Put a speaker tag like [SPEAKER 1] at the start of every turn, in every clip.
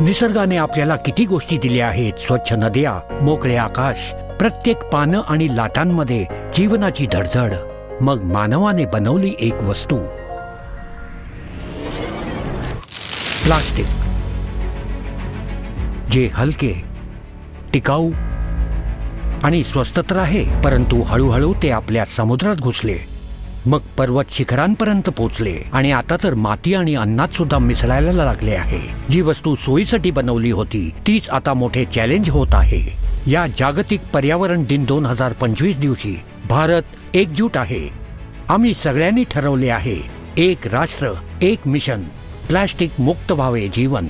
[SPEAKER 1] निसर्गाने आपल्याला किती गोष्टी दिल्या आहेत. स्वच्छ नद्या, मोकळे आकाश, प्रत्येक पानं आणि लाटांमध्ये जीवनाची धडधड. मग मानवाने बनवली एक वस्तू, प्लास्टिक, जे हलके, टिकाऊ आणि स्वस्त तर आहे, परंतु हळूहळू ते आपल्या समुद्रात घुसले, मग पर्वत शिखरांपर्यंत पोहोचले आणि आता तर माती आणि अन्नात सुद्धा मिसळायला लागले आहे. जी वस्तू सोयीसाठी बनवली होती तीच आता मोठे चॅलेंज होत आहे. या जागतिक पर्यावरण दिन 2025 दिवशी भारत एकजूट आहे. आम्ही सगळ्यांनी ठरवले आहे, एक राष्ट्र एक मिशन, प्लास्टिक मुक्त व्हावे जीवन.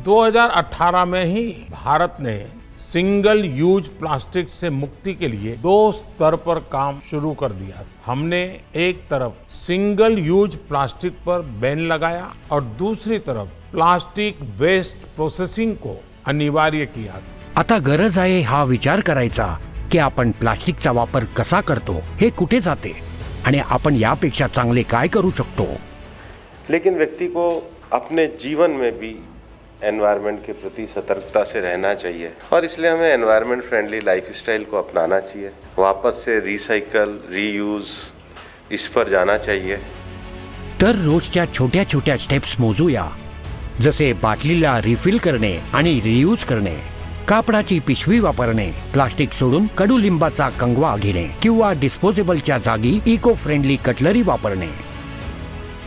[SPEAKER 2] 2018 में ही भारत ने सिंगल यूज प्लास्टिक से मुक्ति के लिए 2 स्तर पर काम शुरू कर दिया. हमने एक तरफ सिंगल यूज प्लास्टिक पर बैन लगाया और दूसरी तरफ प्लास्टिक वेस्ट प्रोसेसिंग को अनिवार्य किया.
[SPEAKER 1] आता गरज आहे हा विचार करायचा की आपण प्लास्टिकचा वापर कसा करतो, हे कुठे जाते आणि आपण यापेक्षा चांगले काय करू शकतो.
[SPEAKER 3] लेकिन व्यक्ति को अपने जीवन में भी एनवायरनमेंट के प्रति सतर्कता से रहना चाहिए और इसलिए हमें एनवायरनमेंट फ्रेंडली लाइफस्टाइल को अपनाना चाहिए. वापस से रिसाइकल, रीयूज इस पर जाना चाहिए.
[SPEAKER 1] तर रोजच्या छोट्या छोट्या स्टेप्स मोजूया, जसे बाटलीला रिफिल करणे आणि रियूज करणे, कापडाची पिशवी वापरणे, प्लास्टिक सोडून कडुलिंबाचा कंगवा घेणे किंवा डिस्पोजेबलच्या जागी इको फ्रेंडली कटलरी वापरणे.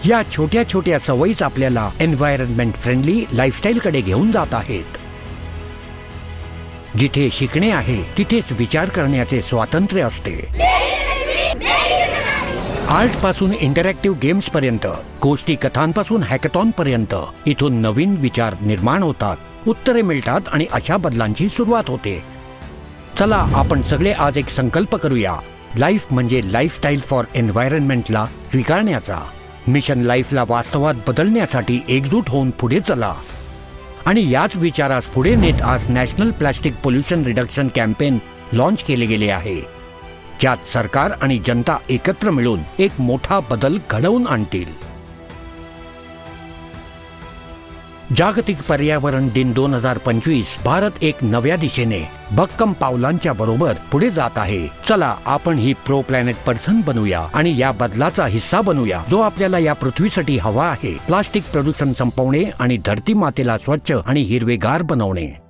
[SPEAKER 1] या छोट्या छोट्या सवयीच आपल्याला एन्व्हायरमेंट फ्रेंडली लाईफस्टाईल कडे घेऊन जात आहेत. जिथे शिकणे आहे तिथेच विचार करण्याचे स्वातंत्र्य असते. आर्ट पासून इंटरॅक्टिव्ह गेम्स पर्यंत, गोष्टी कथांपासून हॅकॅथॉन पर्यंत, इथून नवीन विचार निर्माण होतात, उत्तरे मिळतात आणि अशा बदलांची सुरुवात होते. चला आपण सगळे आज एक संकल्प करूया, लाईफ म्हणजे लाईफस्टाईल फॉर एन्व्हायरमेंटला स्वीकारण्याचा. मिशन लाईफला वास्तवात बदलण्यासाठी एकजूट होऊन पुढे चला. आणि याच विचारास पुढे नेत आज national plastic pollution reduction campaign launch केले गेले आहे, ज्यात सरकार आणि जनता एकत्र मिळून एक मोठा बदल घडवून आणतील. जागतिक पर्यावरण दिन 2025 भारत एक नव्या दिशेने भक्कम पावलांच्या बरोबर पुढे जात आहे. चला आपण ही प्रो प्लॅनेट पर्सन बनूया आणि या बदलाचा हिस्सा बनूया जो आपल्याला या पृथ्वीसाठी हवा आहे. प्लास्टिक प्रदूषण संपवणे आणि धरती मातेला स्वच्छ आणि हिरवेगार बनवणे.